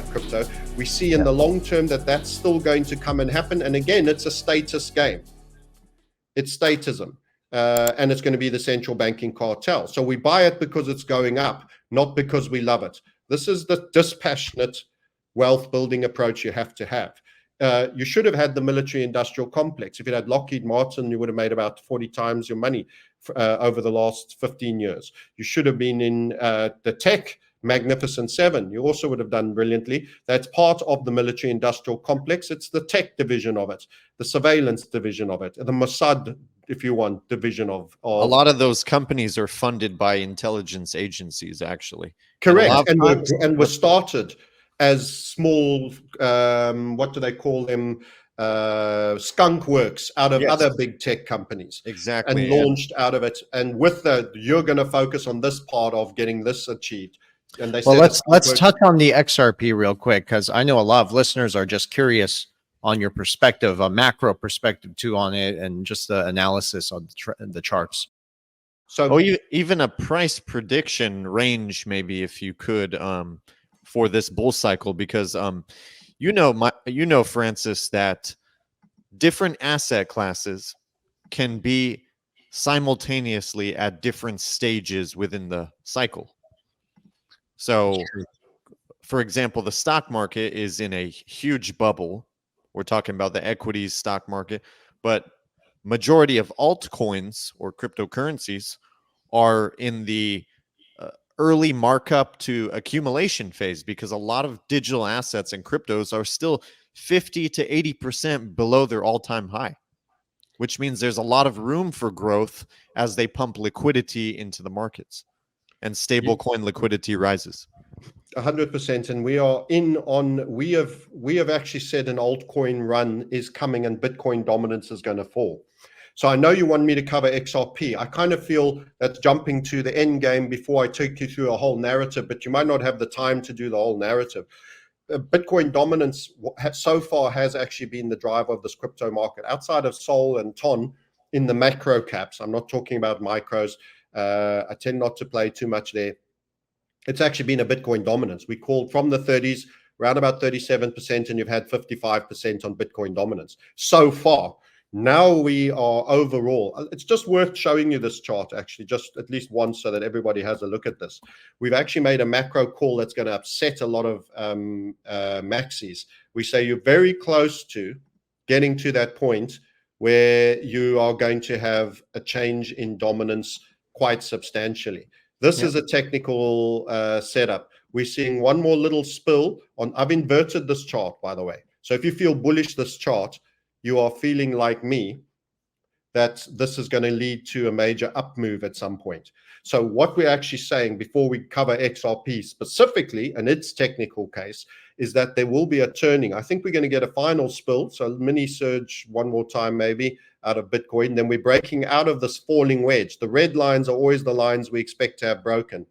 crypto. We see in the long term that that's still going to come and happen. And again, it's a status game. It's statism. And it's going to be the central banking cartel. So we buy it because it's going up, not because we love it. This is the dispassionate wealth building approach you have to have. You should have had the military industrial complex. If you had Lockheed Martin, you would have made about 40 times your money over the last 15 years. You should have been in the tech Magnificent Seven. You also would have done brilliantly. That's part of the military industrial complex. It's the tech division of it, the surveillance division of it, the Mossad, if you want, division of a lot of those companies are funded by intelligence agencies, actually. Correct. And were started as small, what do they call them? Skunk works out of other big tech companies. Exactly. And launched out of it. And with that, you're going to focus on this part of getting this achieved. And they let's touch on the XRP real quick, because I know a lot of listeners are just curious on your perspective, a macro perspective too on it, and just the analysis on the charts. So even a price prediction range, maybe, if you could, for this bull cycle, because Francis, that different asset classes can be simultaneously at different stages within the cycle. So, for example, the stock market is in a huge bubble. We're talking about the equities stock market, but majority of altcoins or cryptocurrencies are in the early markup to accumulation phase, because a lot of digital assets and cryptos are still 50 to 80% below their all-time high, which means there's a lot of room for growth as they pump liquidity into the markets and stablecoin liquidity rises. 100%. And we have actually said an altcoin run is coming and Bitcoin dominance is going to fall. So I know you want me to cover XRP. I kind of feel that's jumping to the end game before I take you through a whole narrative, but you might not have the time to do the whole narrative. Bitcoin dominance so far has actually been the driver of this crypto market. Outside of Sol and Ton in the macro caps, I'm not talking about micros. I tend not to play too much there. It's actually been a Bitcoin dominance. We called from the 30s, around about 37%, and you've had 55% on Bitcoin dominance so far. Now we are overall, it's just worth showing you this chart, actually, just at least once, so that everybody has a look at this. We've actually made a macro call that's going to upset a lot of maxis. We say you're very close to getting to that point where you are going to have a change in dominance quite substantially. This is a technical setup. We're seeing one more little spill on. I've inverted this chart, by the way. So if you feel bullish this chart, you are feeling like me that this is going to lead to a major up move at some point. So what we're actually saying before we cover XRP specifically, and its technical case, is that there will be a turning. I think we're going to get a final spill, so a mini surge one more time maybe out of Bitcoin. Then we're breaking out of this falling wedge. The red lines are always the lines we expect to have broken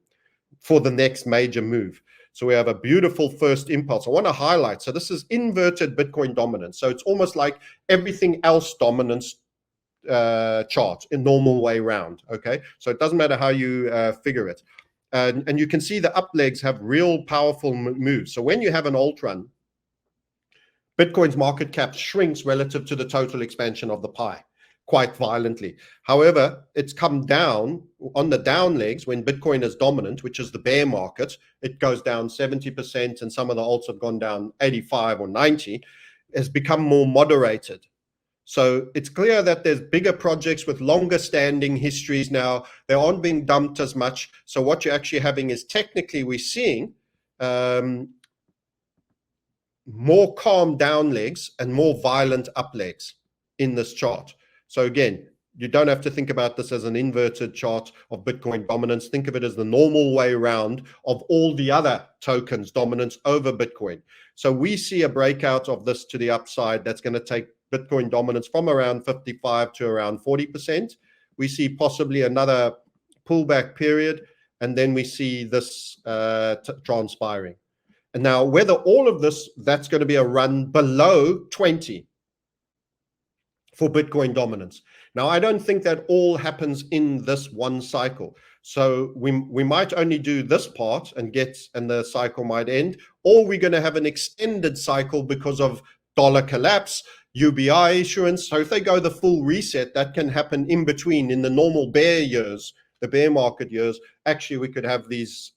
for the next major move. So we have a beautiful first impulse. I want to highlight, so this is inverted Bitcoin dominance. So it's almost like everything else dominance chart in normal way round, okay? So it doesn't matter how you figure it. And you can see the up legs have real powerful moves. So when you have an alt run, Bitcoin's market cap shrinks relative to the total expansion of the pie quite violently. However, it's come down on the down legs when Bitcoin is dominant, which is the bear market. It goes down 70%, and some of the alts have gone down 85 or 90. Has become more moderated. So it's clear that there's bigger projects with longer standing histories now. They aren't being dumped as much. So what you're actually having is, technically we're seeing more calm down legs and more violent up legs in this chart. So again, you don't have to think about this as an inverted chart of Bitcoin dominance. Think of it as the normal way around of all the other tokens' dominance over Bitcoin. So we see a breakout of this to the upside that's going to take Bitcoin dominance from around 55 to around 40%. We see possibly another pullback period, and then we see this transpiring. And now whether all of this, that's going to be a run below 20 for Bitcoin dominance. Now, I don't think that all happens in this one cycle. So we might only do this part and the cycle might end, or we're going to have an extended cycle because of dollar collapse, UBI issuance. So if they go the full reset, that can happen in between. In the normal bear years, the bear market years, actually we could have these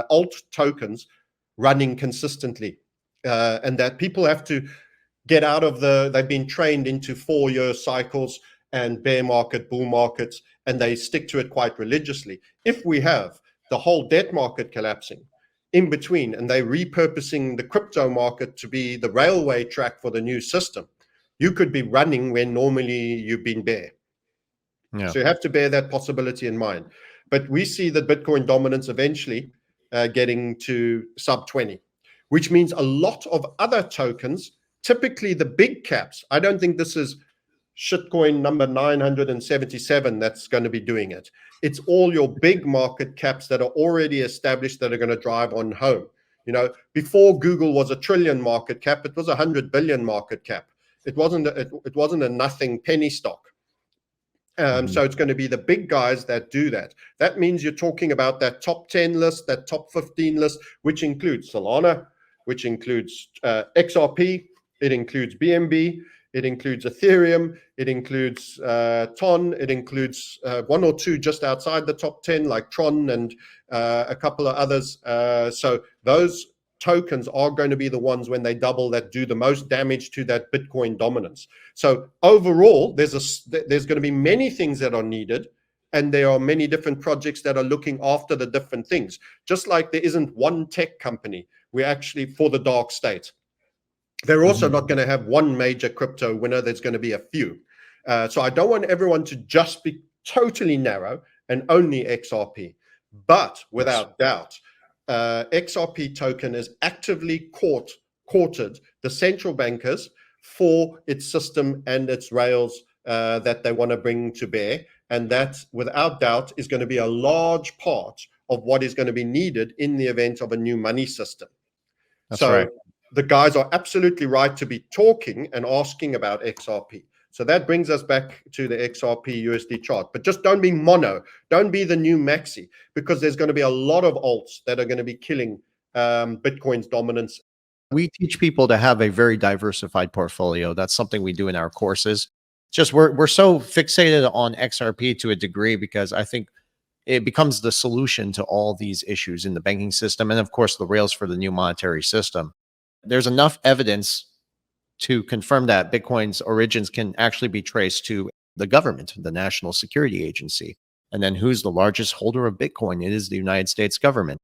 alt tokens running consistently, and that people have to get out of they've been trained into 4-year cycles and bear market, bull markets, and they stick to it quite religiously. If we have the whole debt market collapsing in between and they're repurposing the crypto market to be the railway track for the new system, you could be running when normally you've been bear. Yeah. So you have to bear that possibility in mind. But we see that Bitcoin dominance eventually getting to sub 20, which means a lot of other tokens, typically the big caps. I don't think this is shitcoin number 977 that's going to be doing it. It's all your big market caps that are already established that are going to drive on home. You know, before Google was $1 trillion market cap, it was $100 billion market cap. It wasn't a nothing penny stock. So it's going to be the big guys that do that. That means you're talking about that top 10 list, that top 15 list, which includes Solana, which includes XRP, it includes BNB, it includes Ethereum, it includes TON, it includes one or two just outside the top 10, like Tron and a couple of others. So those tokens are going to be the ones when they double that do the most damage to that Bitcoin dominance. So overall, there's going to be many things that are needed, and there are many different projects that are looking after the different things. Just like there isn't one tech company, we're actually for the dark state. They're also not going to have one major crypto winner. There's going to be a few. So I don't want everyone to just be totally narrow and only XRP. But without doubt, XRP token is actively courted the central bankers for its system and its rails that they want to bring to bear. And that, without doubt, is going to be a large part of what is going to be needed in the event of a new money system. That's right. The guys are absolutely right to be talking and asking about XRP. So that brings us back to the XRP USD chart. But just don't be mono. Don't be the new maxi, because there's going to be a lot of alts that are going to be killing Bitcoin's dominance. We teach people to have a very diversified portfolio. That's something we do in our courses. Just we're so fixated on XRP to a degree because I think it becomes the solution to all these issues in the banking system and, of course, the rails for the new monetary system. There's enough evidence to confirm that Bitcoin's origins can actually be traced to the government, the National Security Agency. And then who's the largest holder of Bitcoin? It is the United States government.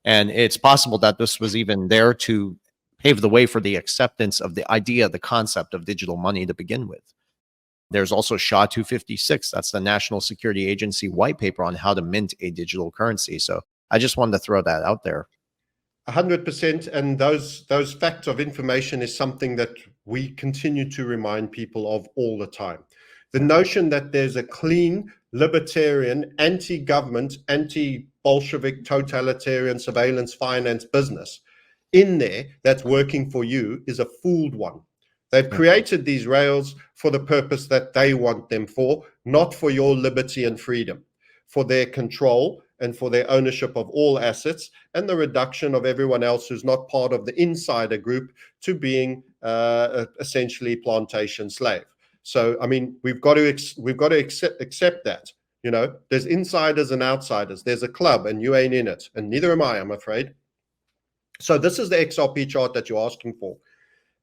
And it's possible that this was even there to pave the way for the acceptance of the idea, the concept of digital money to begin with. There's also SHA 256. That's the National Security Agency white paper on how to mint a digital currency. So I just wanted to throw that out there. 100%. And those facts of information is something that we continue to remind people of all the time. The notion that there's a clean, libertarian, anti-government, anti-Bolshevik, totalitarian surveillance finance business in there that's working for you is a fooled one. They've created these rails for the purpose that they want them for, not for your liberty and freedom, for their control and for their ownership of all assets and the reduction of everyone else who's not part of the insider group to being essentially plantation slave. So, I mean, we've got to accept that. You know, there's insiders and outsiders. There's a club and you ain't in it. And neither am I, I'm afraid. So this is the XRP chart that you're asking for.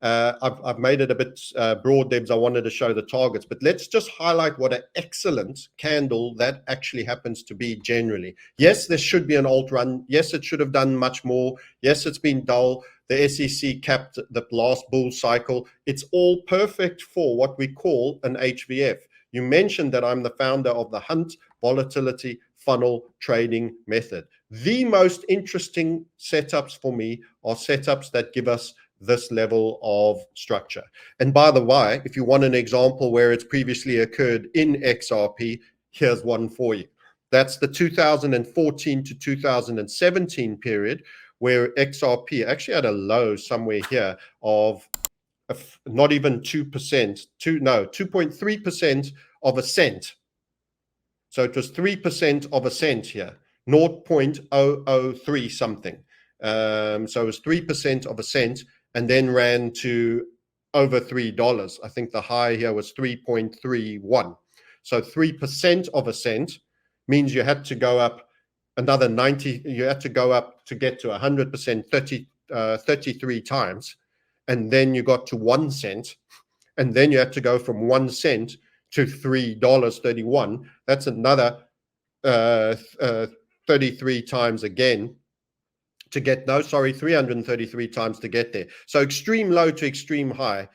I've made it a bit broad, Debs. I wanted to show the targets, but let's just highlight what an excellent candle that actually happens to be generally. Yes, there should be an alt run. Yes, it should have done much more. Yes, it's been dull. The SEC capped the last bull cycle. It's all perfect for what we call an HVF. You mentioned that I'm the founder of the Hunt Volatility Funnel Trading Method. The most interesting setups for me are setups that give us this level of structure. And by the way, if you want an example where it's previously occurred in XRP, here's one for you. That's the 2014 to 2017 period where XRP actually had a low somewhere here of not even 2%, 2.3% of a cent. So it was 3% of a cent here, 0.003 something. So it was 3% of a cent, and then ran to over $3. I think the high here was 3.31. So 3% of a cent means you had to go up another 90. You had to go up to get to 100%, 33 times, and then you got to 1 cent, and then you had to go from 1 cent to $3.31. That's another 33 times again to get, no, sorry, 333 times to get there. So extreme low to extreme high.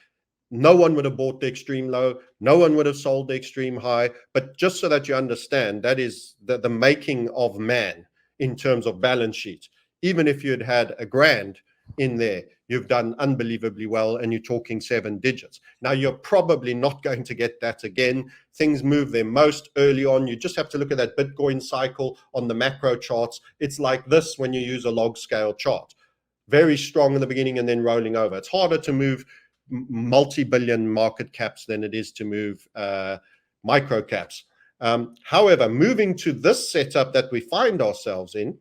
No one would have bought the extreme low. No one would have sold the extreme high. But just so that you understand, that is the making of man in terms of balance sheet. Even if you'd had $1,000 in there, you've done unbelievably well, and you're talking 7 digits. Now, you're probably not going to get that again. Things move there most early on. You just have to look at that Bitcoin cycle on the macro charts. It's like this when you use a log scale chart. Very strong in the beginning and then rolling over. It's harder to move multi-billion market caps than it is to move micro caps. However, moving to this setup that we find ourselves in,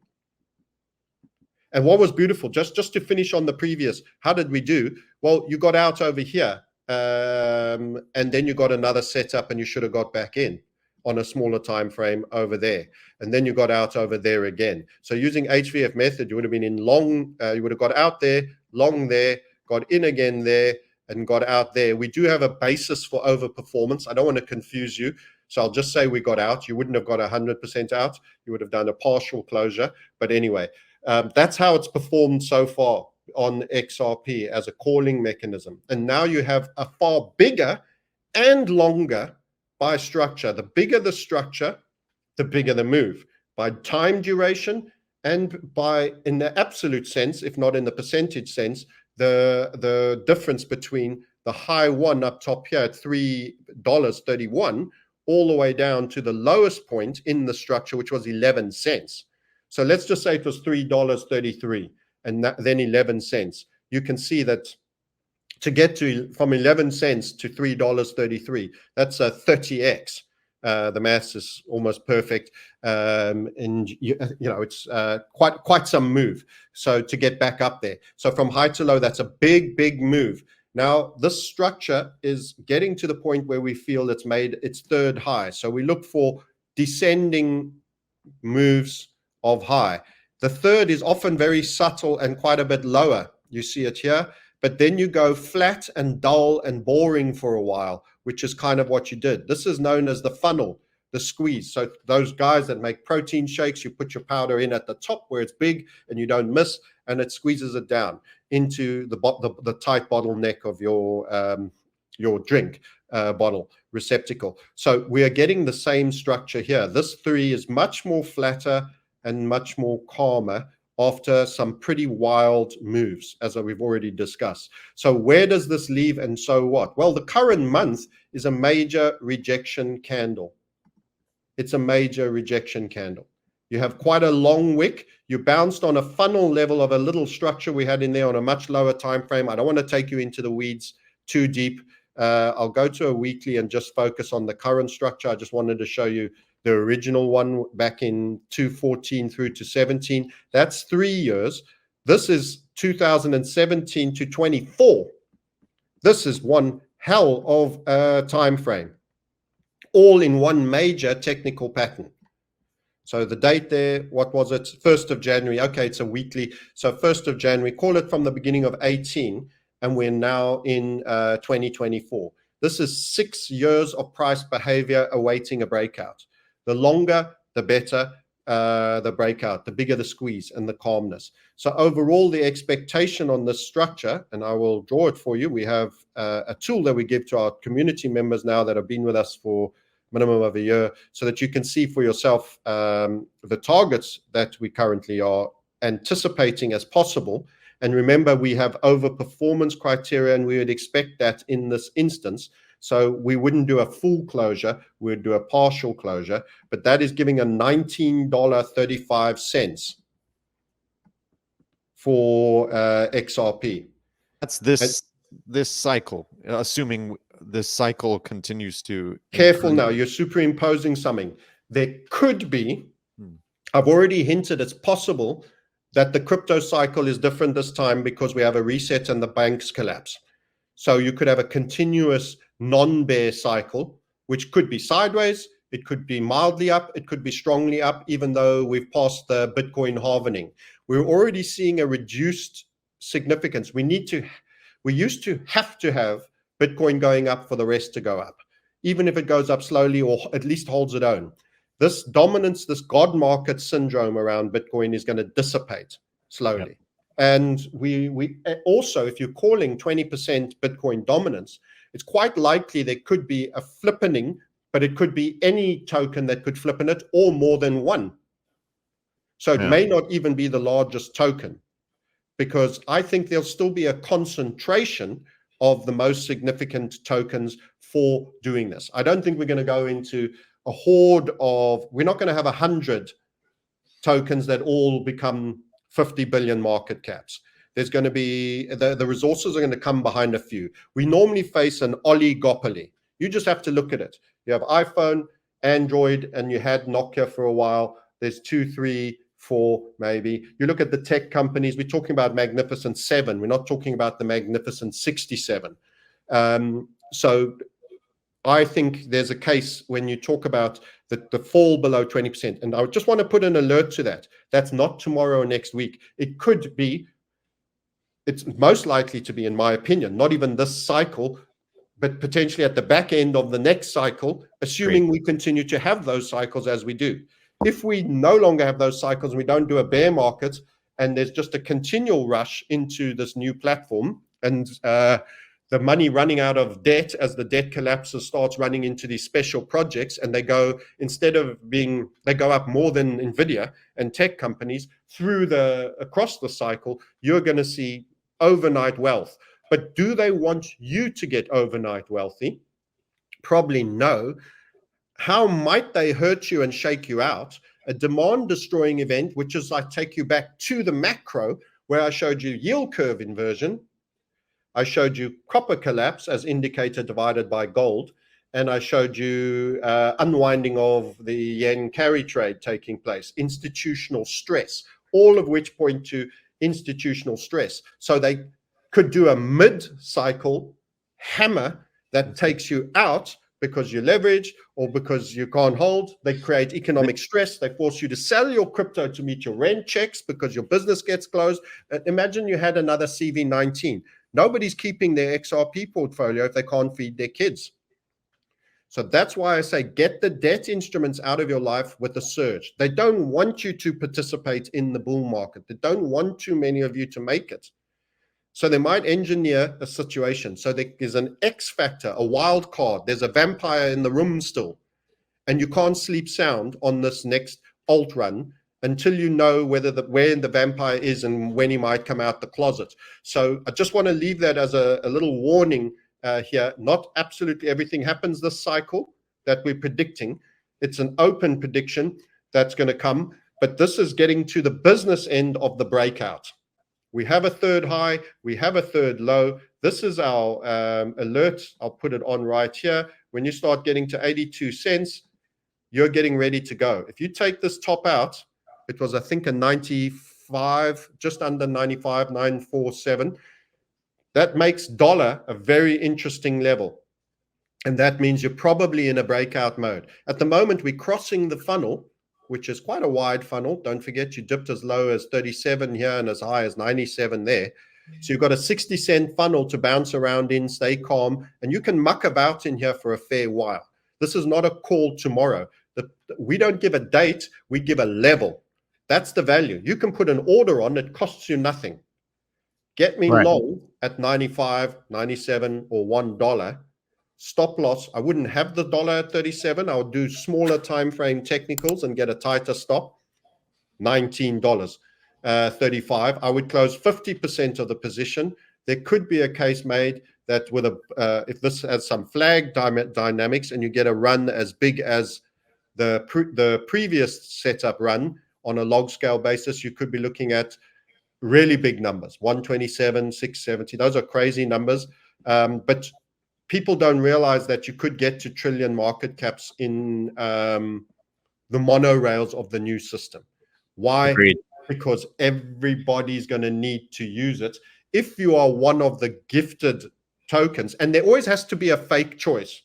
and what was beautiful, just to finish on the previous, how did we do? Well, you got out over here, and then you got another setup, and you should have got back in on a smaller time frame over there, and then you got out over there again. So using HVF method, you would have been in long, you would have got out there, long there, got in again there, and got out there. We do have a basis for overperformance. I don't want to confuse you, so I'll just say we got out. You wouldn't have got 100% out. You would have done a partial closure. But anyway, that's how it's performed so far on XRP as a calling mechanism. And now you have a far bigger and longer by structure. The bigger the structure, the bigger the move by time duration, and by, in the absolute sense, if not in the percentage sense, the difference between the high one up top here at $3.31 all the way down to the lowest point in the structure, which was 11 cents. So let's just say it was $3.33 and then 11 cents. You can see that to get to from 11 cents to $3.33, that's a 30x. The maths is almost perfect, and you know it's quite some move. So to get back up there, so from high to low, that's a big move. Now this structure is getting to the point where we feel it's made its third high. So we look for descending moves of high. The third is often very subtle and quite a bit lower. You see it here, but then you go flat and dull and boring for a while, which is kind of what you did. This is known as the funnel, the squeeze. So those guys that make protein shakes, you put your powder in at the top where it's big and you don't miss, and it squeezes it down into the tight bottleneck of your drink bottle receptacle. So we are getting the same structure here. This 3 is much more flatter and much more calmer after some pretty wild moves, as we've already discussed. So where does this leave, and so what? Well, the current month is a major rejection candle. It's a major rejection candle. You have quite a long wick. You bounced on a funnel level of a little structure we had in there on a much lower time frame. I don't want to take you into the weeds too deep. I'll go to a weekly and just focus on the current structure. I just wanted to show you the original one back in 2014 through to 17. That's 3 years. This is 2017 to 24. This is one hell of a time frame, all in one major technical pattern. So the date there, what was it? 1st of January. Okay, it's a weekly. So 1st of January, call it from the beginning of 18, and we're now in 2024. This is 6 years of price behavior awaiting a breakout. The longer, the better the breakout, the bigger the squeeze and the calmness. So overall, the expectation on this structure, and I will draw it for you. We have a tool that we give to our community members now that have been with us for minimum of a year, so that you can see for yourself the targets that we currently are anticipating as possible. And remember, we have overperformance criteria, and we would expect that in this instance. So we wouldn't do a full closure, we would do a partial closure, but that is giving a $19.35 for XRP. That's this cycle, assuming this cycle continues to Careful improve. now, you're superimposing something. There could be, Hmm. I've already hinted it's possible that the crypto cycle is different this time because we have a reset and the banks collapse. So you could have a continuous non-bear cycle, which could be sideways, it could be mildly up, it could be strongly up, even though we've passed the Bitcoin halvening. We're already seeing a reduced significance. We used to have to have Bitcoin going up for the rest to go up, even if it goes up slowly or at least holds its own. This dominance, this God market syndrome around Bitcoin is going to dissipate slowly. Yep. And we also, if you're calling 20% Bitcoin dominance, it's quite likely there could be a flippening, but it could be any token that could flip in it or more than one. So it may not even be the largest token, because I think there'll still be a concentration of the most significant tokens for doing this. I don't think we're going to go into a horde of, we're not going to have 100 tokens that all become 50 billion market caps. There's going to be, the resources are going to come behind a few. We normally face an oligopoly. You just have to look at it. You have iPhone, Android, and you had Nokia for a while. There's 2, 3, 4, maybe. You look at the tech companies, we're talking about Magnificent 7. We're not talking about the Magnificent 67. So I think there's a case when you talk about the fall below 20%. And I just want to put an alert to that. That's not tomorrow or next week. It could be, it's most likely to be, in my opinion, not even this cycle, but potentially at the back end of the next cycle, assuming we continue to have those cycles as we do. If we no longer have those cycles and we don't do a bear market and there's just a continual rush into this new platform and the money running out of debt as the debt collapses starts running into these special projects, and they go, instead of being, they go up more than Nvidia and tech companies across the cycle, you're going to see overnight wealth. But do they want you to get overnight wealthy? Probably no. How might they hurt you and shake you out? A demand destroying event, which is, I take you back to the macro where I showed you yield curve inversion. I showed you copper collapse as indicator divided by gold. And I showed you unwinding of the yen carry trade taking place, institutional stress, all of which point to institutional stress. So they could do a mid-cycle hammer that takes you out because you leverage or because you can't hold. They create economic stress. They force you to sell your crypto to meet your rent checks because your business gets closed. Imagine you had another CV19. Nobody's keeping their XRP portfolio if they can't feed their kids. So that's why I say get the debt instruments out of your life with the surge. They don't want you to participate in the bull market. They don't want too many of you to make it. So they might engineer a situation. So there is an X factor, a wild card. There's a vampire in the room still. And you can't sleep sound on this next alt run until you know where the vampire is and when he might come out the closet. So I just want to leave that as a little warning here. Not absolutely everything happens this cycle that we're predicting. It's an open prediction that's going to come. But this is getting to the business end of the breakout. We have a third high. We have a third low. This is our alert. I'll put it on right here. When you start getting to 82 cents, you're getting ready to go. If you take this top out, it was, I think, a 95, just under 95, 947. That makes dollar a very interesting level. And that means you're probably in a breakout mode. At the moment, we're crossing the funnel, which is quite a wide funnel. Don't forget, you dipped as low as 37 here and as high as 97 there. So you've got a 60-cent funnel to bounce around in, stay calm, and you can muck about in here for a fair while. This is not a call tomorrow. We don't give a date, we give a level. That's the value. You can put an order on, it costs you nothing. Get me long at 95, 97, or $1. Stop loss. I wouldn't have the dollar at 37. I would do smaller time frame technicals and get a tighter stop. $19, 35. I would close 50% of the position. There could be a case made that with if this has some flag dynamics and you get a run as big as the previous setup run on a log scale basis, you could be looking at really big numbers, 127, 670. Those are crazy numbers. But people don't realize that you could get to trillion market caps in the the monorails of the new system. Why? Agreed. Because everybody's going to need to use it. If you are one of the gifted tokens, and there always has to be a fake choice.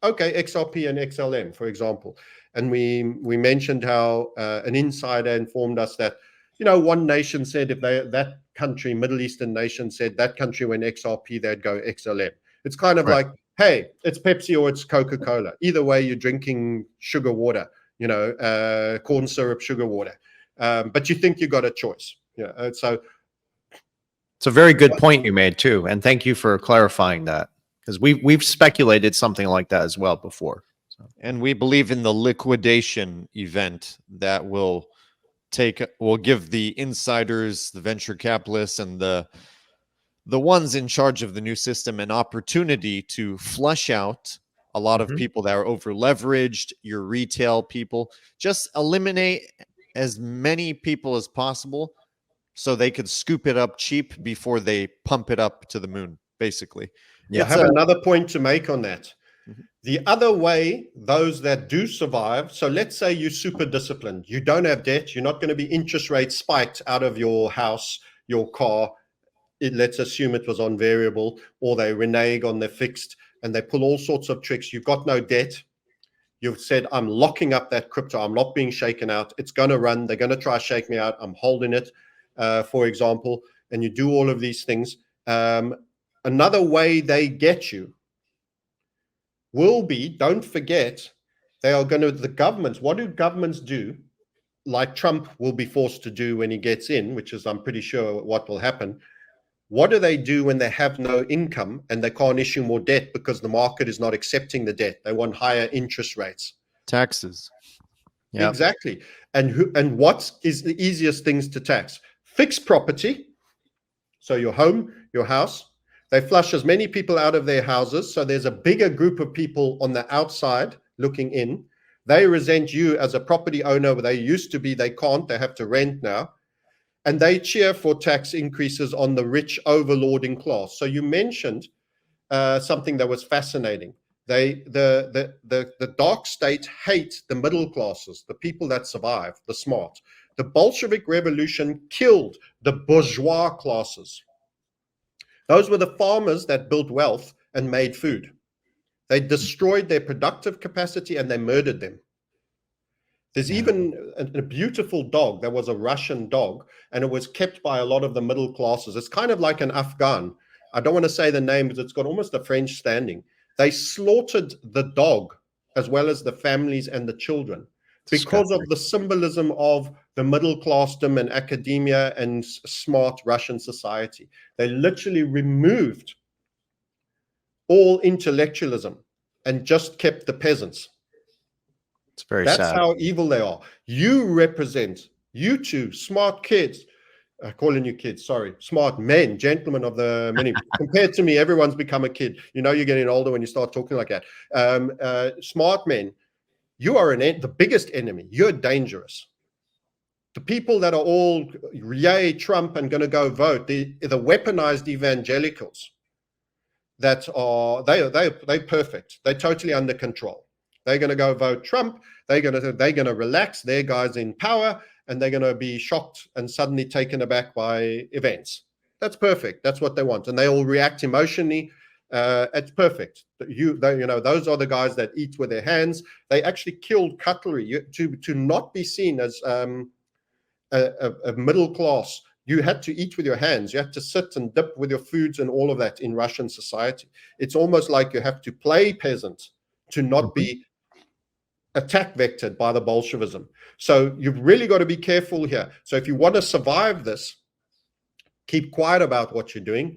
Okay, XRP and XLM, for example. And we mentioned how an insider informed us that, one nation said if that country, Middle Eastern nation, said that country went XRP, they'd go XLM. It's kind of like, hey, it's Pepsi or it's Coca-Cola. Either way, you're drinking sugar water, corn syrup, sugar water. But you think you got a choice. So it's a very good point you made too, and thank you for clarifying that, because we've speculated something like that as well before. So. And we believe in the liquidation event that will give the insiders, the venture capitalists, and the ones in charge of the new system an opportunity to flush out a lot of people that are over leveraged, your retail people. Just eliminate as many people as possible so they could scoop it up cheap before they pump it up to the moon, basically. Yeah, I have another point to make on that. The other way, those that do survive, so let's say you're super disciplined, you don't have debt, you're not going to be interest rate spiked out of your house, your car. Let's assume it was on variable, or they renege on their fixed, and they pull all sorts of tricks. You've got no debt. You've said, I'm locking up that crypto. I'm not being shaken out. It's going to run. They're going to try to shake me out. I'm holding it, for example. And you do all of these things. Another way they get you will be, don't forget, they are going to, the governments, what do governments do? Like Trump will be forced to do when he gets in, which is, I'm pretty sure, what will happen. What do they do when they have no income and they can't issue more debt because the market is not accepting the debt? They want higher interest rates. Taxes. Yep. Exactly. And what is the easiest things to tax? Fixed property. So your home, your house. They flush as many people out of their houses. So there's a bigger group of people on the outside looking in. They resent you as a property owner. They used to be, they can't, they have to rent now. And they cheer for tax increases on the rich overlording class. So you mentioned something that was fascinating. The dark state hate the middle classes, the people that survive, the smart. The Bolshevik Revolution killed the bourgeois classes. Those were the farmers that built wealth and made food. They destroyed their productive capacity and they murdered them. There's even a beautiful dog. There was a Russian dog, and it was kept by a lot of the middle classes. It's kind of like an Afghan. I don't want to say the name because it's got almost a French standing. They slaughtered the dog as well as the families and the children because of the symbolism of the middle classdom and academia and smart Russian society. They literally removed all intellectualism and just kept the peasants. It's very That's sad. how evil they are. You represent, you two smart kids, calling you kids, sorry, smart men, gentlemen of the many. Compared to me, everyone's become a kid. You're getting older when you start talking like that. Smart men, you are the biggest enemy. You're dangerous. The people that are all yay Trump and going to go vote, the weaponized evangelicals that are, they're perfect. They're totally under control. They're going to go vote Trump. They're going to relax their guys in power, and they're going to be shocked and suddenly taken aback by events. That's perfect. That's what they want, and they all react emotionally. It's perfect. Those are the guys that eat with their hands. They actually killed cutlery to not be seen as a middle class. You had to eat with your hands. You had to sit and dip with your foods and all of that in Russian society. It's almost like you have to play peasant to not be attack vectored by the Bolshevism. So you've really got to be careful here. So if you want to survive this, keep quiet about what you're doing,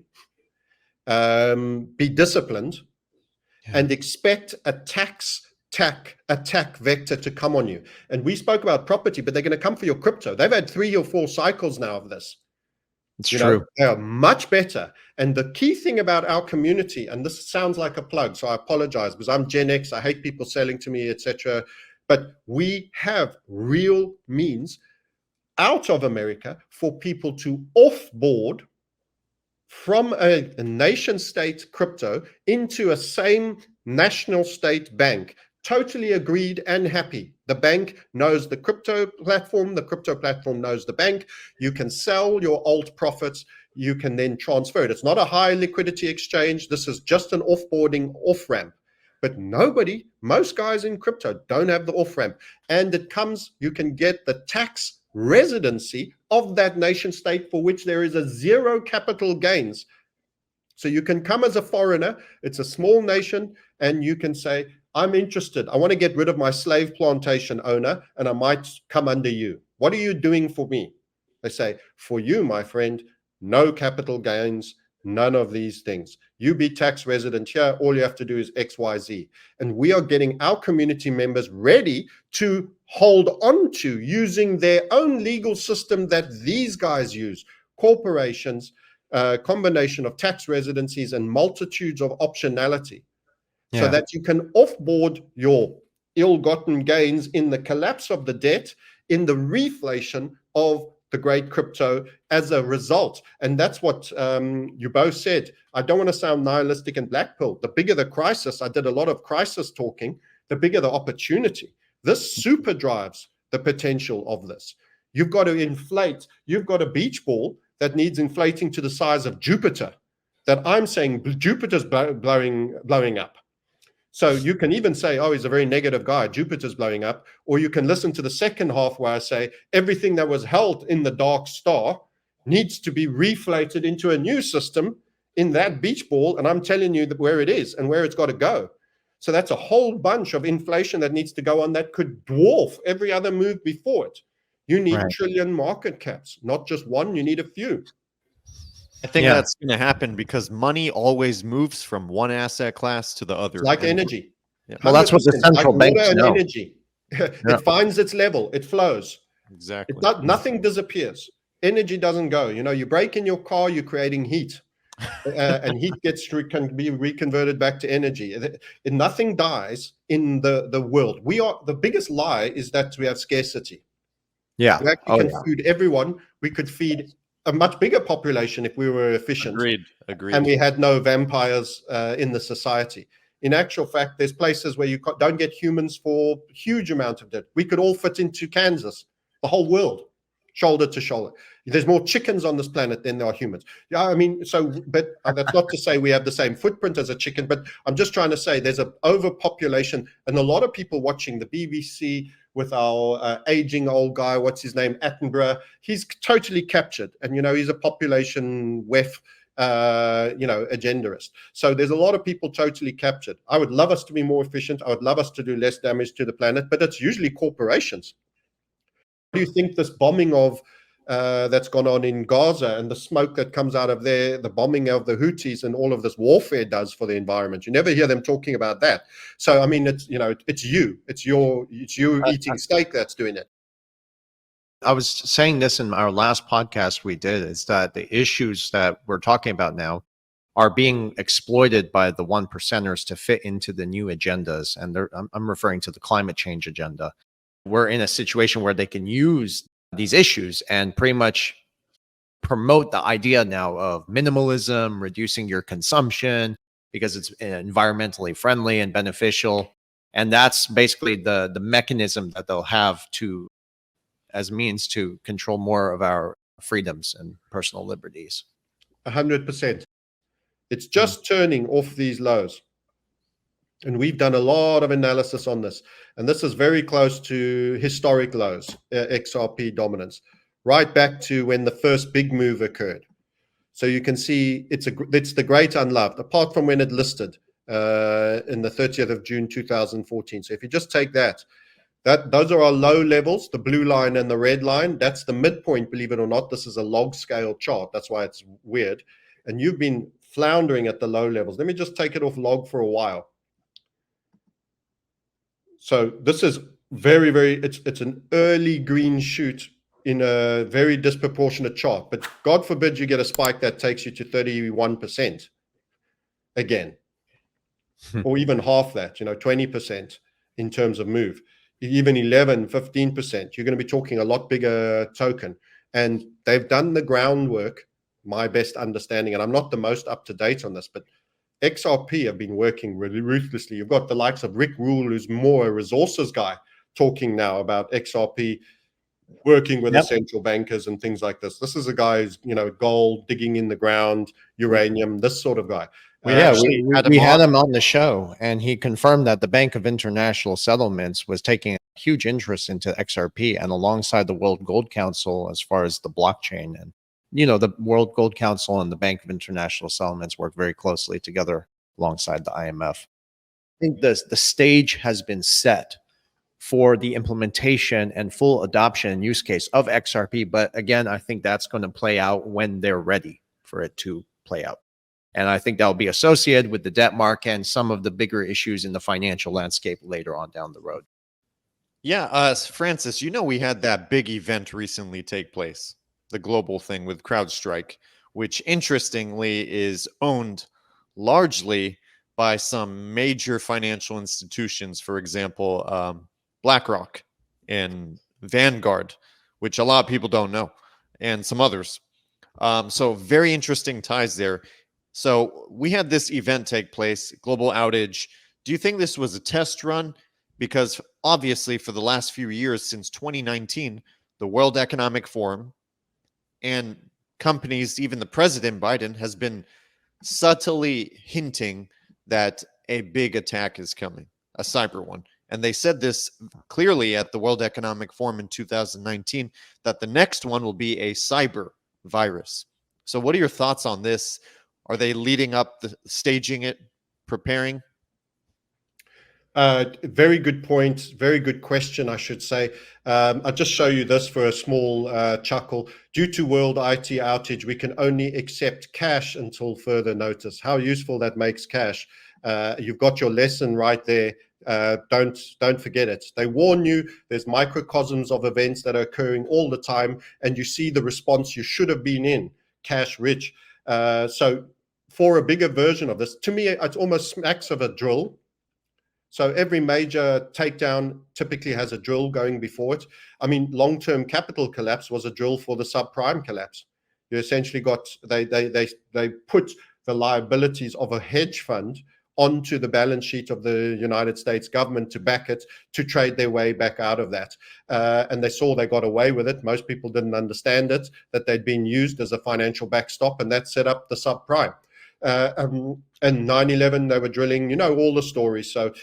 be disciplined, and expect a attack vector to come on you. And we spoke about property, but they're going to come for your crypto. They've had 3 or 4 cycles now of this. It's true. They are much better. And the key thing about our community, and this sounds like a plug, so I apologize because I'm Gen X. I hate people selling to me, etc. But we have real means out of America for people to offboard from a nation state crypto into a same national state bank totally agreed and happy. The bank knows the crypto platform knows the bank. You can sell your alt profits. You can then transfer it. It's not a high liquidity exchange. This is just an offboarding off ramp. But most guys in crypto don't have the off ramp. And you can get the tax residency of that nation state for which there is a zero capital gains. So you can come as a foreigner. It's a small nation, and you can say, I'm interested. I want to get rid of my slave plantation owner, and I might come under you. What are you doing for me? They say, for you, my friend, no capital gains, none of these things. You be tax resident here. All you have to do is X, Y, Z. And we are getting our community members ready to hold on to using their own legal system that these guys use. Corporations, combination of tax residencies and multitudes of optionality. So that you can offboard your ill-gotten gains in the collapse of the debt, in the reflation of the great crypto as a result. And that's what you both said. I don't want to sound nihilistic and black pill. The bigger the crisis, I did a lot of crisis talking, the bigger the opportunity. This super drives the potential of this. You've got to inflate. You've got a beach ball that needs inflating to the size of Jupiter, that I'm saying Jupiter's blowing up. So you can even say, oh, he's a very negative guy, Jupiter's blowing up. Or you can listen to the second half where I say everything that was held in the dark star needs to be reflated into a new system in that beach ball. And I'm telling you that where it is and where it's got to go. So that's a whole bunch of inflation that needs to go on that could dwarf every other move before it. You need trillion market caps, not just one, you need a few. I think that's going to happen because money always moves from one asset class to the other. It's like energy. Yeah. Well, that's what the central banks know. Energy. It finds its level. It flows. Exactly. Nothing disappears. Energy doesn't go. You break in your car, you're creating heat. And heat can be reconverted back to energy. Nothing dies in the world. The biggest lie is that we have scarcity. Yeah. We actually can feed everyone. We could feed a much bigger population if we were efficient. Agreed. And we had no vampires in the society. In actual fact, there's places where you don't get humans for huge amount of debt. We could all fit into Kansas, the whole world, shoulder to shoulder. There's more chickens on this planet than there are humans. Yeah, I mean, but that's not to say we have the same footprint as a chicken, but I'm just trying to say there's an overpopulation, and a lot of people watching the BBC with our aging old guy, what's his name, Attenborough, he's totally captured. And, he's a population agendarist. So there's a lot of people totally captured. I would love us to be more efficient. I would love us to do less damage to the planet, but it's usually corporations. What do you think this bombing of that's gone on in Gaza and the smoke that comes out of there, the bombing of the Houthis and all of this warfare does for the environment? You never hear them talking about that. So, I mean, it's you eating steak that's doing it. I was saying this in our last podcast we did, is that the issues that we're talking about now are being exploited by the 1%ers to fit into the new agendas. And I'm referring to the climate change agenda. We're in a situation where they can use these issues and pretty much promote the idea now of minimalism, reducing your consumption because it's environmentally friendly and beneficial. And that's basically the mechanism that they'll have as means to control more of our freedoms and personal liberties. 100%. It's just turning off these lows. And we've done a lot of analysis on this. And this is very close to historic lows, XRP dominance, right back to when the first big move occurred. So you can see it's the great unloved, apart from when it listed in the 30th of June 2014. So if you just take those are our low levels, the blue line and the red line. That's the midpoint, believe it or not. This is a log scale chart. That's why it's weird. And you've been floundering at the low levels. Let me just take it off log for a while. So this is very, very, it's an early green shoot in a very disproportionate chart. But God forbid you get a spike that takes you to 31% again, or even half that, 20% in terms of move. Even 11, 15%, you're going to be talking a lot bigger token. And they've done the groundwork, my best understanding, and I'm not the most up to date on this, but XRP have been working really ruthlessly. You've got the likes of Rick Rule, who's more a resources guy, talking now about XRP working with the central bankers and things like this. This is a guy who's, gold, digging in the ground, uranium, this sort of guy. We had him on the show, and he confirmed that the Bank of International Settlements was taking a huge interest into XRP, and alongside the World Gold Council as far as the blockchain. And the World Gold Council and the Bank of International Settlements work very closely together alongside the IMF. I think the stage has been set for the implementation and full adoption and use case of XRP. But again, I think that's going to play out when they're ready for it to play out. And I think that'll be associated with the debt market and some of the bigger issues in the financial landscape later on down the road. Yeah, Francis, we had that big event recently take place, the global thing with CrowdStrike, which interestingly is owned largely by some major financial institutions, for example, BlackRock and Vanguard, which a lot of people don't know, and some others. So very interesting ties there. So we had this event take place, global outage. Do you think this was a test run? Because obviously for the last few years, since 2019, the World Economic Forum and companies, even the President Biden, has been subtly hinting that a big attack is coming, a cyber one. And they said this clearly at the World Economic Forum in 2019, that the next one will be a cyber virus. So what are your thoughts on this? Are they leading up, staging it, preparing? Very good point. Very good question, I should say. I'll just show you this for a small chuckle. Due to world IT outage, we can only accept cash until further notice. How useful that makes cash. You've got your lesson right there. Don't forget it. They warn you. There's microcosms of events that are occurring all the time, and you see the response you should have been in, cash rich. So for a bigger version of this, to me, it almost smacks of a drill. So every major takedown typically has a drill going before it. I mean, long-term capital collapse was a drill for the subprime collapse. You essentially got, they put the liabilities of a hedge fund onto the balance sheet of the United States government to back it, to trade their way back out of that. And they saw they got away with it. Most people didn't understand it, that they'd been used as a financial backstop, and that set up the subprime. And 9/11, they were drilling, all the stories. So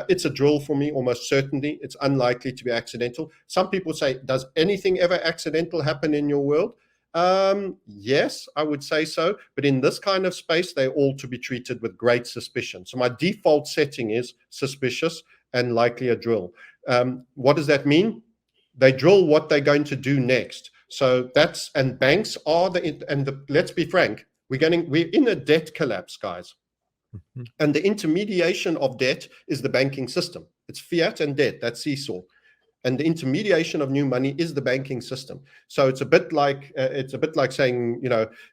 it's a drill for me, almost certainly. It's unlikely to be accidental. Some people say, does anything ever accidental happen in your world? Yes, I would say so. But in this kind of space, they're all to be treated with great suspicion. So my default setting is suspicious and likely a drill. What does that mean? They drill what they're going to do next. So and banks are let's be frank, we're in a debt collapse, guys. Mm-hmm. And the intermediation of debt is the banking system. It's fiat and debt, that's seesaw. And the intermediation of new money is the banking system. So it's a bit like saying,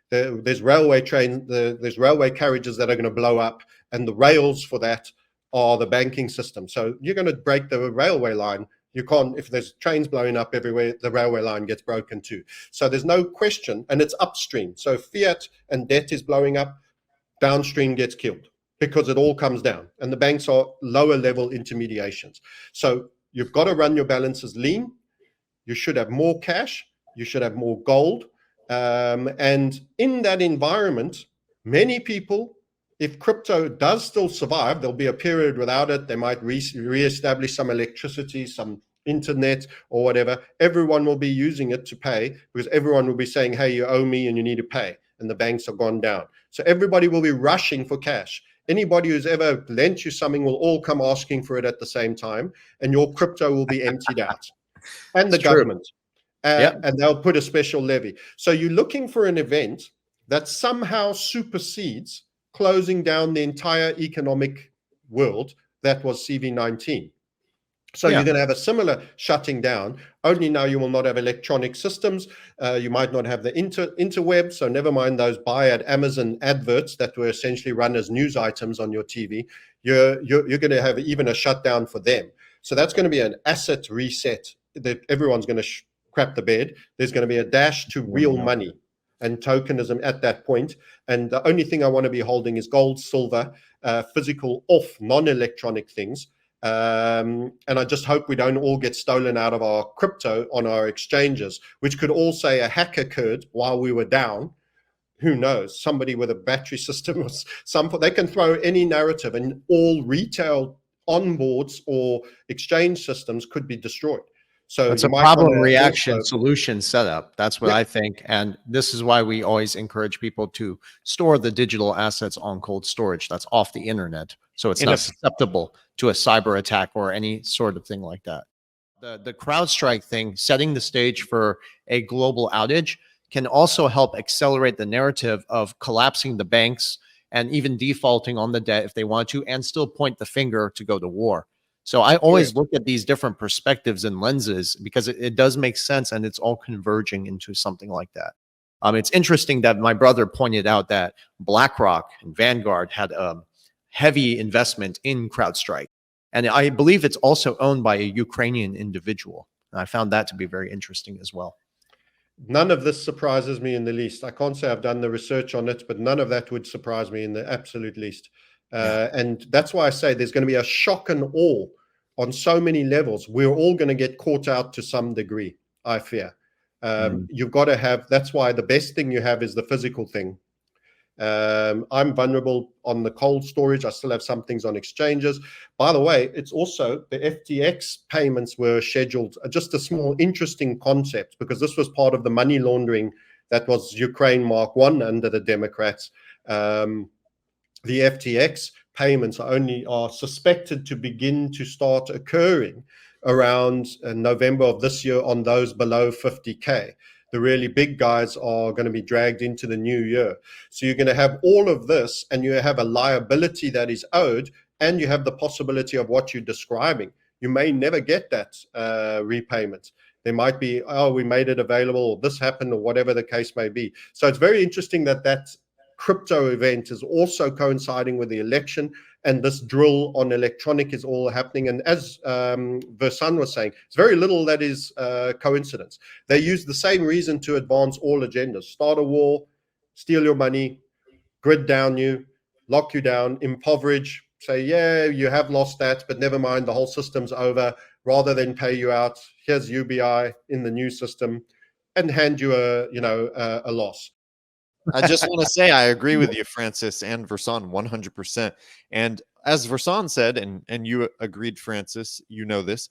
there's railway there's railway carriages that are going to blow up, and the rails for that are the banking system. So you're going to break the railway line. You can't, if there's trains blowing up everywhere, the railway line gets broken too. So there's no question, and it's upstream. So fiat and debt is blowing up, downstream gets killed because it all comes down. And the banks are lower level intermediations. So you've got to run your balances lean. You should have more cash. You should have more gold. And in that environment, many people, if crypto does still survive, there'll be a period without it. They might reestablish some electricity, some internet or whatever. Everyone will be using it to pay, because everyone will be saying, hey, you owe me and you need to pay. And the banks have gone down. So everybody will be rushing for cash. Anybody who's ever lent you something will all come asking for it at the same time, and your crypto will be emptied out. And the government. And they'll put a special levy. So you're looking for an event that somehow supersedes closing down the entire economic world that was CV19. So you're going to have a similar shutting down, only now you will not have electronic systems. You might not have the interweb. So never mind those buy at Amazon adverts that were essentially run as news items on your TV. You're going to have even a shutdown for them. So that's going to be an asset reset that everyone's going to crap the bed. There's going to be a dash to real money. and tokenism at that point. And the only thing I want to be holding is gold, silver, physical off non-electronic things. And I just hope we don't all get stolen out of our crypto on our exchanges, which could all say a hack occurred while we were down. Who knows? Somebody with a battery system or they can throw any narrative, and all retail onboards or exchange systems could be destroyed. So That's you a might problem want to reaction also, solution setup. That's what yeah, I think. And this is why we always encourage people to store the digital assets on cold storage that's off the internet. So it's In a not susceptible to a cyber attack or any sort of thing like that. The CrowdStrike thing, setting the stage for a global outage, can also help accelerate the narrative of collapsing the banks and even defaulting on the debt if they want to, and still point the finger to go to war. So I always look at these different perspectives and lenses because it does make sense, and it's all converging into something like that. It's interesting that my brother pointed out that BlackRock and Vanguard had a heavy investment in CrowdStrike. And I believe it's also owned by a Ukrainian individual. And I found that to be very interesting as well. none of this surprises me in the least. I can't say I've done the research on it, but none of that would surprise me in the absolute least. And that's why I say there's going to be a shock and awe on so many levels. We're all going to get caught out to some degree, I fear. You've got to have, that's why the best thing you have is the physical thing. I'm vulnerable on the cold storage. I still have some things on exchanges. By the way, it's also the FTX payments were scheduled. Just a small interesting concept, because this was part of the money laundering that was Ukraine Mark 1 under the Democrats. The FTX payments are suspected to begin to start occurring around November of this year on those below 50K. The really big guys are going to be dragged into the new year. So you're going to have all of this, and you have a liability that is owed, and you have the possibility of what you're describing. You may never get that repayment. There might be, oh, we made it available, or this happened, or whatever the case may be. So it's very interesting that that crypto event is also coinciding with the election, and this drill on electronic is all happening. And as Versan was saying, it's very little that is coincidence. They use the same reason to advance all agendas: start a war, steal your money, grid down you, lock you down, impoverish, say, yeah, you have lost that, but never mind, the whole system's over, rather than pay you out. Here's UBI in the new system, and hand you a loss. I just want to say I agree with you, Francis and Versan, 100%. And as Versan said, and you agreed, Francis, you know this,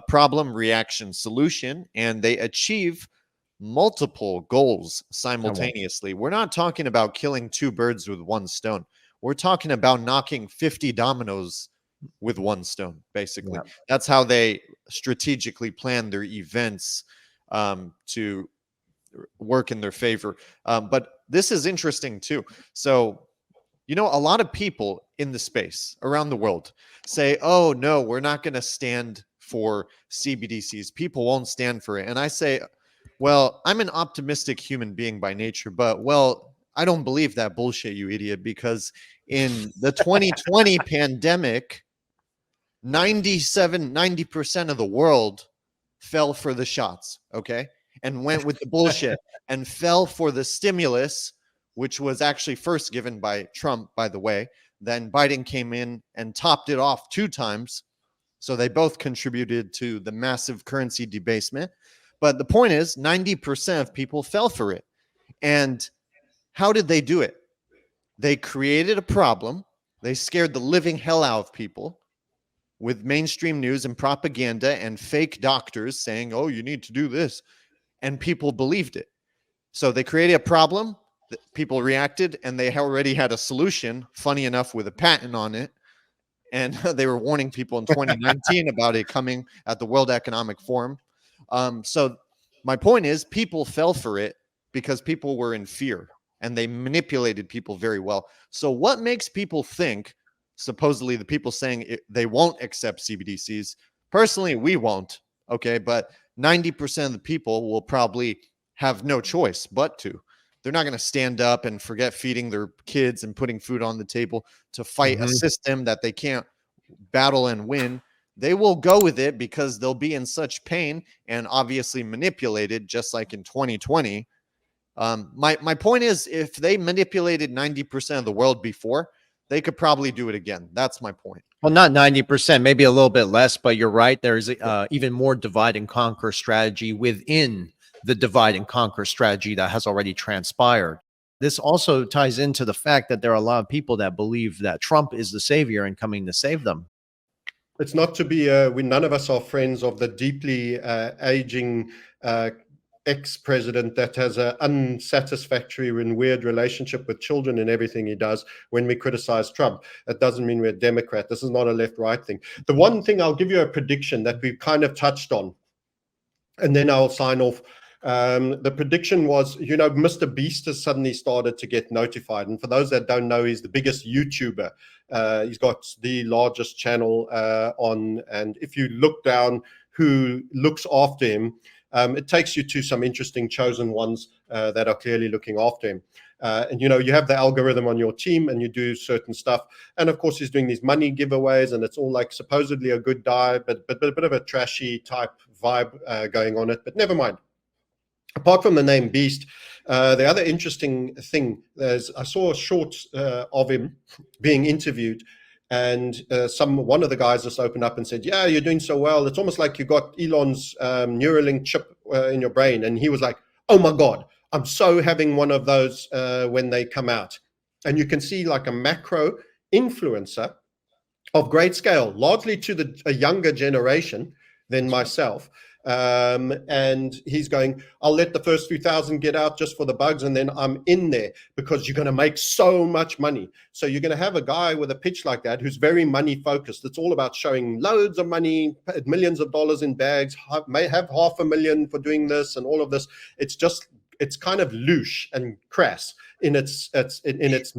problem, reaction, solution, and they achieve multiple goals simultaneously. We're not talking about killing two birds with one stone. We're talking about knocking 50 dominoes with one stone, basically. Yeah. That's how they strategically plan their events to work in their favor. But this is interesting too. So, a lot of people in the space around the world say, oh, no, we're not going to stand for CBDCs. People won't stand for it. And I say, well, I'm an optimistic human being by nature, but, I don't believe that bullshit, you idiot, because in the 2020 pandemic, 90% of the world fell for the shots, okay? And went with the bullshit and fell for the stimulus, which was actually first given by Trump, by the way. Then Biden came in and topped it off 2 times. So they both contributed to the massive currency debasement. But the point is, 90% of people fell for it. And how did they do it? They created a problem. They scared the living hell out of people with mainstream news and propaganda and fake doctors saying, oh, you need to do this. And people believed it. So they created a problem, people reacted, and they already had a solution, funny enough, with a patent on it. And they were warning people in 2019 about it coming at the World Economic Forum. So my point is, people fell for it because people were in fear, and they manipulated people very well. So what makes people think, supposedly the people saying they won't accept CBDCs, personally, we won't, okay, but 90% of the people will probably have no choice but to. They're not going to stand up and forget feeding their kids and putting food on the table to fight a system that they can't battle and win. They will go with it because they'll be in such pain and obviously manipulated, just like in 2020. My point is, if they manipulated 90% of the world before, they could probably do it again. That's my point. Well, not 90%, maybe a little bit less, but you're right. There's even more divide and conquer strategy within the divide and conquer strategy that has already transpired. This also ties into the fact that there are a lot of people that believe that Trump is the savior and coming to save them. It's not to be, none of us are friends of the deeply aging ex-president that has an unsatisfactory and weird relationship with children and everything he does. When we criticize Trump, that doesn't mean we're a Democrat. This is not a left-right thing. The one thing, I'll give you a prediction that we've kind of touched on, and then I'll sign off. The prediction was, Mr. Beast has suddenly started to get notified. And for those that don't know, he's the biggest YouTuber. He's got the largest channel on. And if you look down who looks after him, it takes you to some interesting chosen ones that are clearly looking after him. And you have the algorithm on your team and you do certain stuff. And of course, he's doing these money giveaways and it's all like supposedly a good guy, but a bit of a trashy type vibe going on it. But never mind. Apart from the name Beast, the other interesting thing is I saw a short of him being interviewed, and one of the guys just opened up and said, "Yeah, you're doing so well. It's almost like you got Elon's Neuralink chip in your brain." And he was like, "Oh my God, I'm so having one of those when they come out." And you can see like a macro influencer of great scale, largely to a younger generation than myself. And he's going, "I'll let the first few thousand get out just for the bugs, and then I'm in there because you're going to make so much money." So you're going to have a guy with a pitch like that who's very money focused. It's all about showing loads of money, millions of dollars in bags, may have $500,000 for doing this and all of this. It's kind of louche and crass in its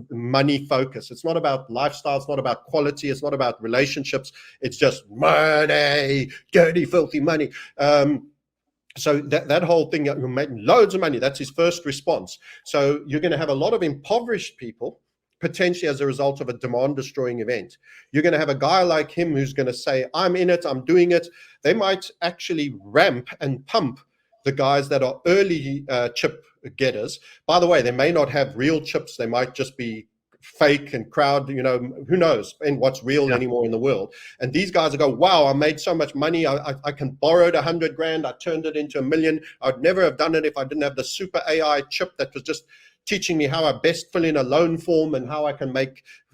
money focus. It's not about lifestyle. It's not about quality. It's not about relationships. It's just money, dirty, filthy money. So that whole thing, you're making loads of money. That's his first response. So you're going to have a lot of impoverished people potentially as a result of a demand destroying event. You're going to have a guy like him who's going to say, "I'm in it. I'm doing it." They might actually ramp and pump the guys that are early chip getters. By the way, they may not have real chips. They might just be fake and crowd, who knows and what's real anymore in the world. And these guys will go, "Wow, I made so much money. I can borrowed 100 grand. I turned it into $1 million. I'd never have done it if I didn't have the super AI chip that was just teaching me how I best fill in a loan form and how I can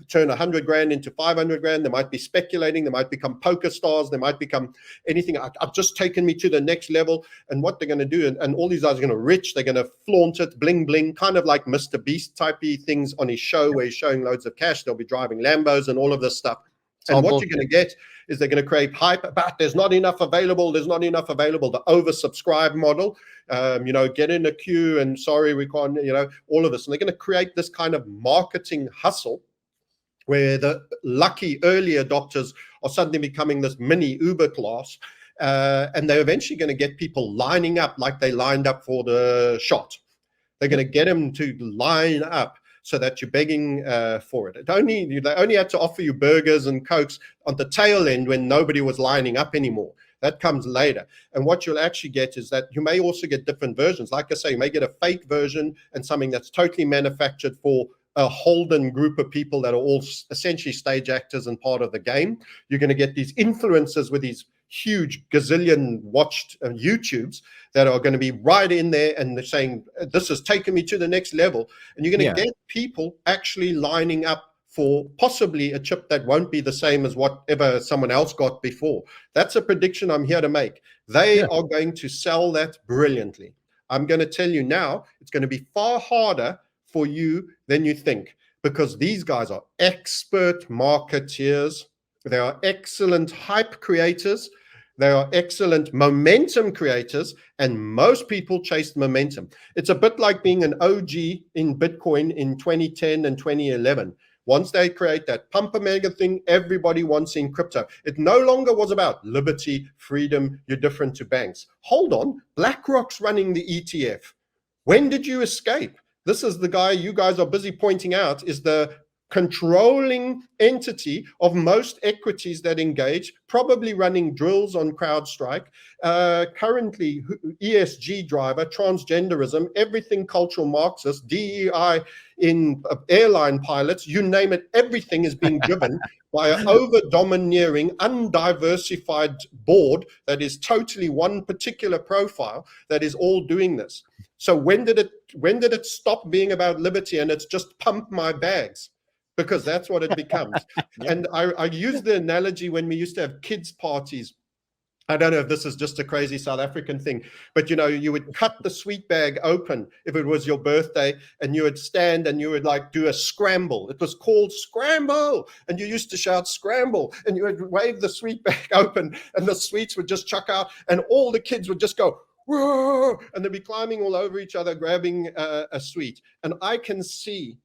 turn 100 grand into 500 grand. They might be speculating. They might become poker stars. They might become anything. I've just taken me to the next level." And what they're going to do, and all these guys are going to rich. They're going to flaunt it, bling, bling, kind of like Mr. Beast typey things on his show where he's showing loads of cash. They'll be driving Lambos and all of this stuff. And what you're going to get is they're going to create hype about there's not enough available. There's not enough available. The oversubscribe model, get in a queue and sorry, we can't, all of this. And they're going to create this kind of marketing hustle where the lucky early adopters are suddenly becoming this mini Uber class. And they're eventually going to get people lining up like they lined up for the shot. They're going to get them to line up so that you're begging for it. They only had to offer you burgers and Cokes on the tail end when nobody was lining up anymore. That comes later. And what you'll actually get is that you may also get different versions. Like I say, you may get a fake version and something that's totally manufactured for a Holden group of people that are all essentially stage actors and part of the game. You're going to get these influencers with these huge gazillion watched YouTubes that are going to be right in there and they're saying, "This has taken me to the next level." And you're going to get people actually lining up for possibly a chip that won't be the same as whatever someone else got before. That's a prediction I'm here to make. They are going to sell that brilliantly. I'm going to tell you now, it's going to be far harder for you than you think, because these guys are expert marketeers. They are excellent hype creators. They are excellent momentum creators, and most people chase momentum. It's a bit like being an OG in Bitcoin in 2010 and 2011. Once they create that pump a mega thing, everybody wants in crypto. It no longer was about liberty, freedom, you're different to banks. Hold on, BlackRock's running the ETF. When did you escape? This is the guy you guys are busy pointing out is the controlling entity of most equities that engage, probably running drills on CrowdStrike, currently ESG driver, transgenderism, everything cultural Marxist, DEI in airline pilots, you name it, everything is being driven by an over-domineering, undiversified board that is totally one particular profile that is all doing this. So when did it stop being about liberty and it's just pump my bags? Because that's what it becomes. And I use the analogy when we used to have kids' parties. I don't know if this is just a crazy South African thing, but you would cut the sweet bag open if it was your birthday, and you would stand and you would like do a scramble. It was called scramble, and you used to shout scramble, and you would wave the sweet bag open, and the sweets would just chuck out, and all the kids would just go, whoa, and they'd be climbing all over each other, grabbing a sweet. And I can see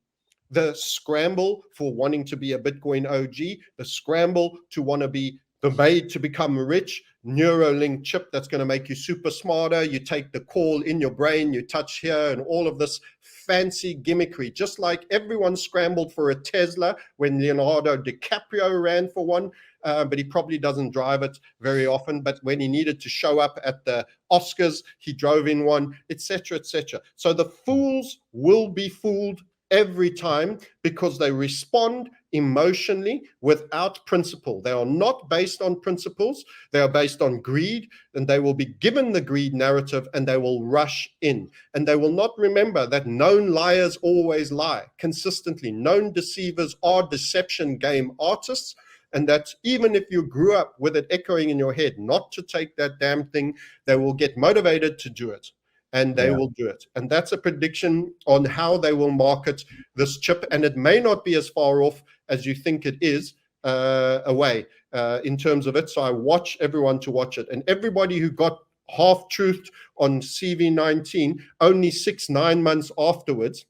the scramble for wanting to be a Bitcoin OG, the scramble to want to be the made to become rich, Neuralink chip that's going to make you super smarter. You take the call in your brain, you touch here, and all of this fancy gimmickry, just like everyone scrambled for a Tesla when Leonardo DiCaprio ran for one, but he probably doesn't drive it very often. But when he needed to show up at the Oscars, he drove in one, etc., etc. So the fools will be fooled every time because they respond emotionally without principle. They are not based on principles. They are based on greed, and they will be given the greed narrative and they will rush in. And they will not remember that known liars always lie consistently. Known deceivers are deception game artists. And that even if you grew up with it echoing in your head not to take that damn thing, they will get motivated to do it. And they will do it. And that's a prediction on how they will market this chip. And it may not be as far off as you think it is away in terms of it. So I watch everyone to watch it. And everybody who got half-truthed on CV19 only 6-9 months afterwards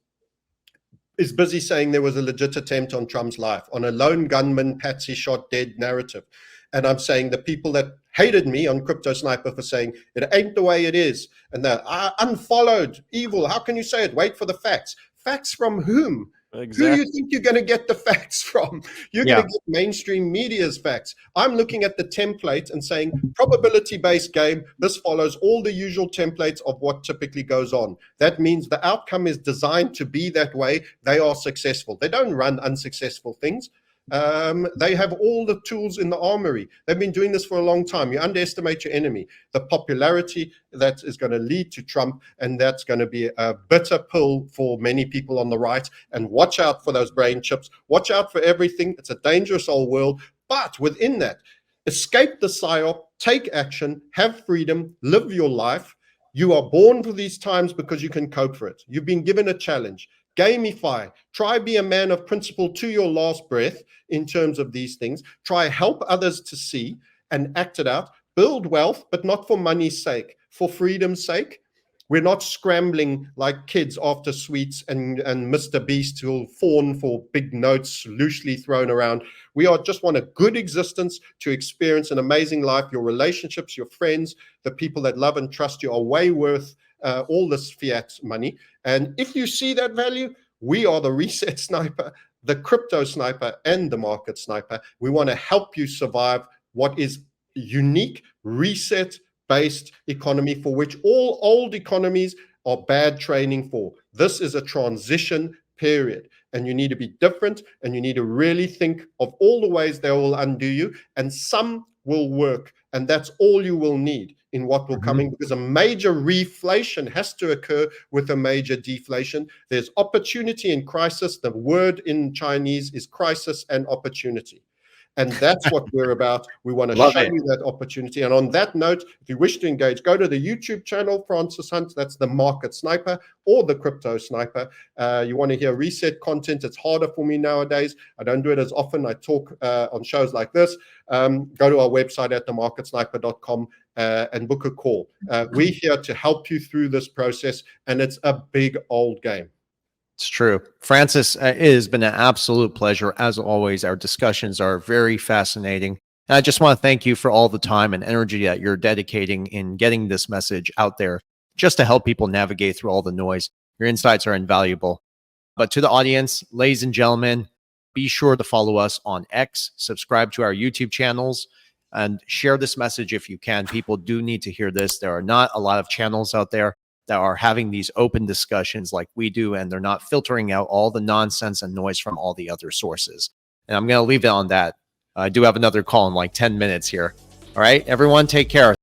is busy saying there was a legit attempt on Trump's life, on a lone gunman, patsy shot dead narrative. And I'm saying the people that hated me on Crypto Sniper for saying it ain't the way it is, and they're unfollowed, evil. How can you say it? Wait for the facts. Facts from whom? Exactly. Who do you think you're going to get the facts from? You're going to get mainstream media's facts. I'm looking at the template and saying probability-based game. This follows all the usual templates of what typically goes on. That means the outcome is designed to be that way. They are successful. They don't run unsuccessful things. They have all the tools in the armory. They've been doing this for a long time. You underestimate your enemy. The popularity that is going to lead to Trump, and that's going to be a bitter pill for many people on the right. And watch out for those brain chips. Watch out for everything. It's a dangerous old world. But within that, escape the psyop, take action, have freedom, live your life. You are born for these times because you can cope for it. You've been given a challenge. Gamify. Try be a man of principle to your last breath in terms of these things. Try help others to see and act it out. Build wealth, but not for money's sake, for freedom's sake. We're not scrambling like kids after sweets and Mr. Beast who will fawn for big notes loosely thrown around. We are just want a good existence to experience an amazing life. Your relationships, your friends, the people that love and trust you are way worth all this fiat money. And if you see that value, we are the reset sniper, the crypto sniper, and the market sniper. We want to help you survive what is unique reset-based economy for which all old economies are bad training for. This is a transition period, and you need to be different, and you need to really think of all the ways they will undo you, and some will work, and that's all you will need in what will come in, because a major reflation has to occur with a major deflation. There's opportunity in crisis. The word in Chinese is crisis and opportunity. And that's what we're about. We want to show you that opportunity. And on that note, if you wish to engage, go to the YouTube channel, Francis Hunt. That's the Market Sniper or the Crypto Sniper. You want to hear reset content. It's harder for me nowadays. I don't do it as often. I talk on shows like this. Go to our website at themarketsniper.com and book a call. We're here to help you through this process, and it's a big old game. It's true. Francis, it has been an absolute pleasure. As always, our discussions are very fascinating. And I just want to thank you for all the time and energy that you're dedicating in getting this message out there just to help people navigate through all the noise. Your insights are invaluable. But to the audience, ladies and gentlemen, be sure to follow us on X, subscribe to our YouTube channels, and share this message if you can. People do need to hear this. There are not a lot of channels out there that are having these open discussions like we do, and they're not filtering out all the nonsense and noise from all the other sources. And I'm going to leave it on that. I do have another call in like 10 minutes here. All right, everyone, take care.